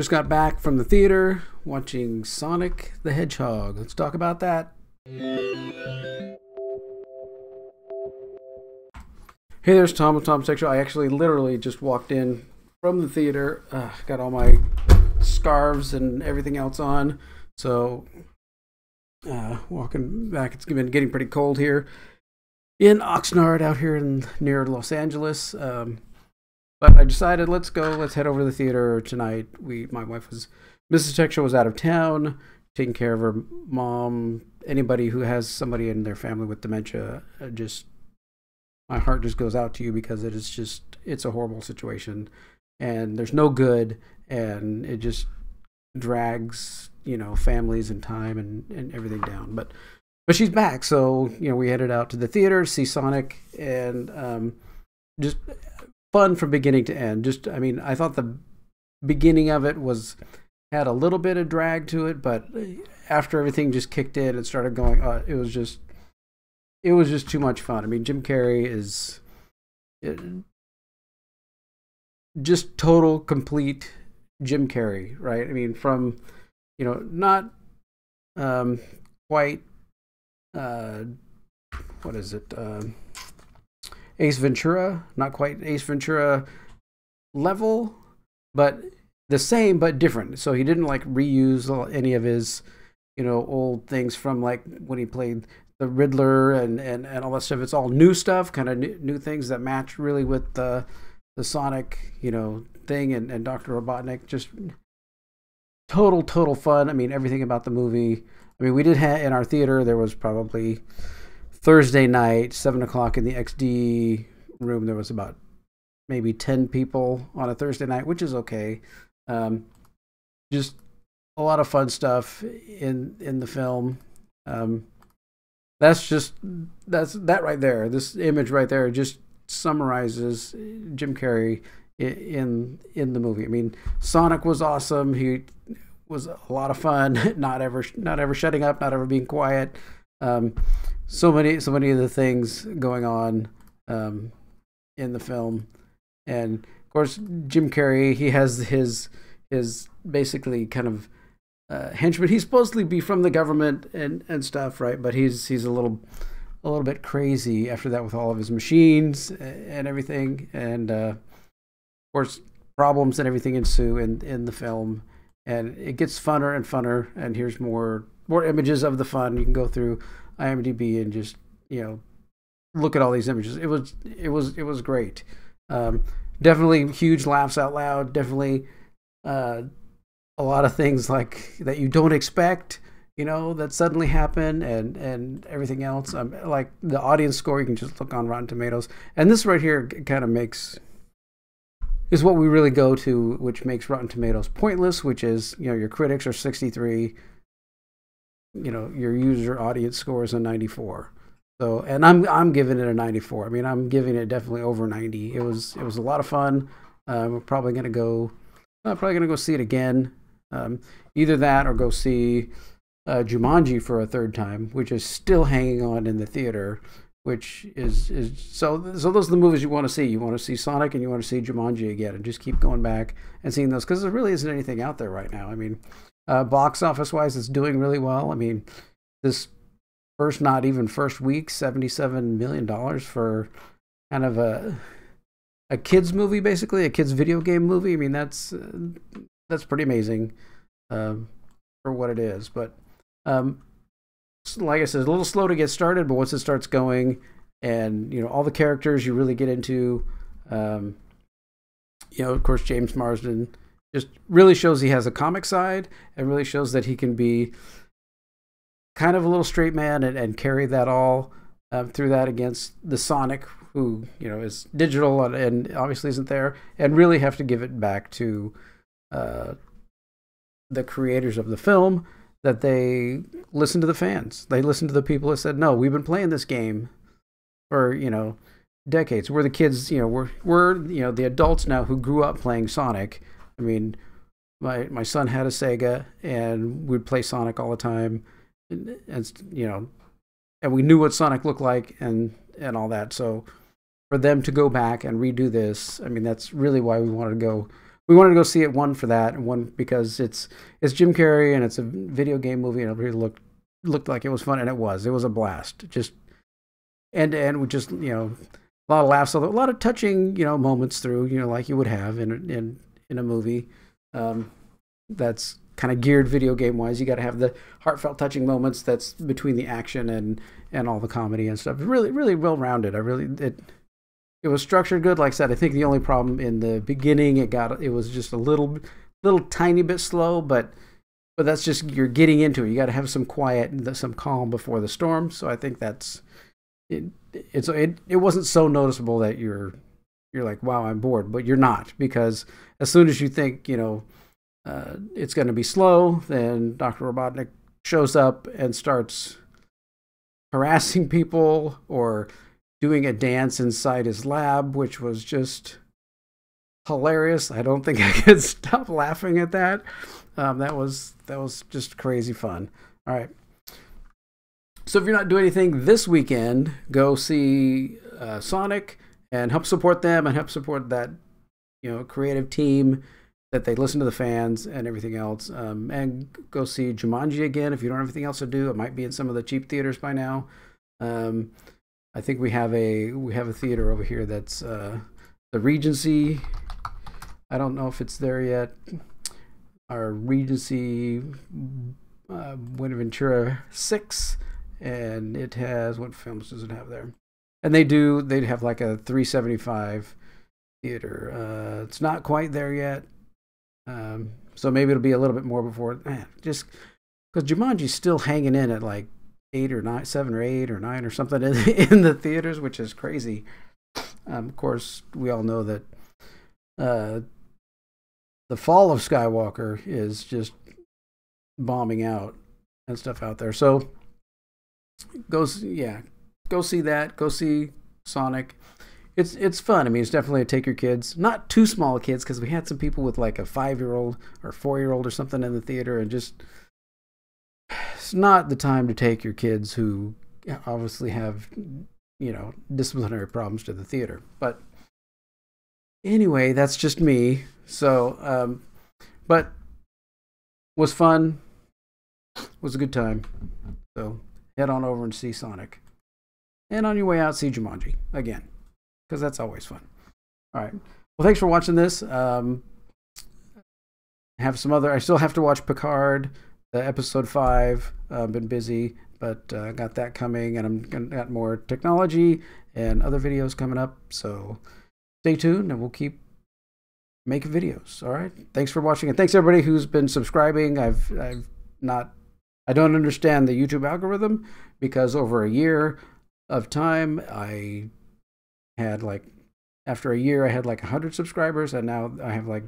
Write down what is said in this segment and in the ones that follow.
Just got back from the theater watching Sonic the Hedgehog. Let's talk about that. Hey, there's Tom with Tom's Tech Show. I actually literally just walked in from the theater. Got all my scarves and everything else on. So, walking back, it's been getting pretty cold here in Oxnard, out here near Los Angeles. But I decided, let's head over to the theater tonight. My wife Mrs. Tech Show was out of town, taking care of her mom. Anybody who has somebody in their family with dementia, my heart just goes out to you, because it's a horrible situation, and there's no good, and it just drags, families and time and everything down. But she's back, so, we headed out to the theater to see Sonic, and just fun from beginning to end. I thought the beginning of it had a little bit of drag to it, but after everything just kicked in and started going, it was just too much fun. Jim Carrey is just total, complete Jim Carrey, right? From, not quite, what is it? Ace Ventura, not quite Ace Ventura level, but the same but different. So he didn't reuse any of his, old things from when he played the Riddler and all that stuff. It's all new stuff, kind of new things that match really with the Sonic, thing and Dr. Robotnik. Just total fun. Everything about the movie. We did have in our theater, there was probably Thursday night, 7:00 in the XD room, there was about maybe 10 people on a Thursday night, which is okay. Just a lot of fun stuff in the film. That's that right there. This image right there just summarizes Jim Carrey in the movie. Sonic was awesome. He was a lot of fun. Not ever shutting up, not ever being quiet. So many of the things going on in the film, and of course Jim Carrey, he has his basically kind of henchman. He's supposed to be from the government and stuff, right? But he's a little bit crazy after that with all of his machines and everything, and of course problems and everything ensue in the film, and it gets funner and funner. And here's more images of the fun. You can go through IMDb and just look at all these images. It was great. Definitely huge laughs out loud. Definitely a lot of things that you don't expect, that suddenly happen, and everything else. Like the audience score, you can just look on Rotten Tomatoes, and this right here kind of is what we really go to, which makes Rotten Tomatoes pointless, which is your critics are 63. Your user audience score is a 94. So, and I'm giving it a 94. I'm giving it definitely over 90. It was a lot of fun. We're probably gonna go see it again. Either that or go see Jumanji for a third time, which is still hanging on in the theater. Which is so those are the movies you want to see. You want to see Sonic and you want to see Jumanji again, and just keep going back and seeing those, because there really isn't anything out there right now. Box office wise, it's doing really well. This first week, $77 million for kind of a kids movie, basically a kids video game movie. That's pretty amazing for what it is. But like I said, it's a little slow to get started, but once it starts going, and all the characters you really get into, of course James Marsden just really shows he has a comic side, and really shows that he can be kind of a little straight man and carry that all through that against the Sonic, who is digital and obviously isn't there, and really have to give it back to the creators of the film, that they listen to the fans. They listen to the people that said, no, we've been playing this game for decades. We're the kids, we're the adults now who grew up playing Sonic. My son had a Sega, and we'd play Sonic all the time, and we knew what Sonic looked like and all that. So for them to go back and redo this, that's really why we wanted to we wanted to go see it, one for that, and one because it's Jim Carrey and it's a video game movie, and it really looked like it was fun, and it was a blast, just end to end with just a lot of laughs, a lot of touching moments through like you would have in a movie that's kind of geared video game wise. You got to have the heartfelt, touching moments that's between the action and all the comedy and stuff. Really, really well rounded. It was structured good. Like I said, I think the only problem in the beginning, it was just a little tiny bit slow, but that's just, you're getting into it. You got to have some quiet, some calm before the storm. So I think that's it. It wasn't so noticeable that you're like, wow, I'm bored, but you're not, because as soon as you think it's going to be slow, then Dr. Robotnik shows up and starts harassing people or doing a dance inside his lab, which was just hilarious. I don't think I could stop laughing at that. That was just crazy fun. All right. So if you're not doing anything this weekend, go see Sonic and help support them and help support that creative team, that they listen to the fans and everything else. And go see Jumanji again if you don't have anything else to do. It might be in some of the cheap theaters by now. I think we have a theater over here that's the Regency. I don't know if it's there yet. Our Regency Buenaventura 6, and it has, what films does it have there? And they'd have like a 375 theater. It's not quite there yet. So maybe it'll be a little bit more before, just because Jumanji's still hanging in at like 8 or 9, 7 or 8 or 9 or something in the theaters, which is crazy. Of course, we all know that the Fall of Skywalker is just bombing out and stuff out there. So go see that. Go see Sonic. It's fun. I mean, it's definitely a take your kids, not too small kids, because we had some people with like a 5-year-old or 4-year-old or something in the theater, and just, it's not the time to take your kids who obviously have disciplinary problems to the theater. But anyway, that's just me. So but was fun, was a good time. So head on over and see Sonic, and on your way out, see Jumanji again, because that's always fun. All right. Well, thanks for watching this. I still have to watch Picard, episode 5. I've been busy, but got that coming, and got more technology and other videos coming up. So stay tuned, and we'll keep making videos. All right. Thanks for watching, and thanks everybody who's been subscribing. I don't understand the YouTube algorithm, because over a year of time, after a year, I had like 100 subscribers, and now I have like,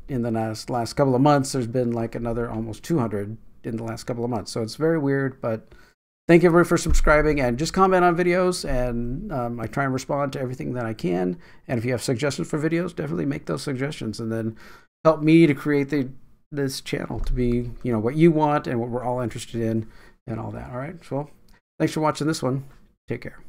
in the last couple of months, there's been like another almost 200 in the last couple of months. So it's very weird, but thank you everybody for subscribing, and just comment on videos, and I try and respond to everything that I can. And if you have suggestions for videos, definitely make those suggestions, and then help me to create this channel to be, what you want and what we're all interested in and all that. All right. So thanks for watching this one. Take care.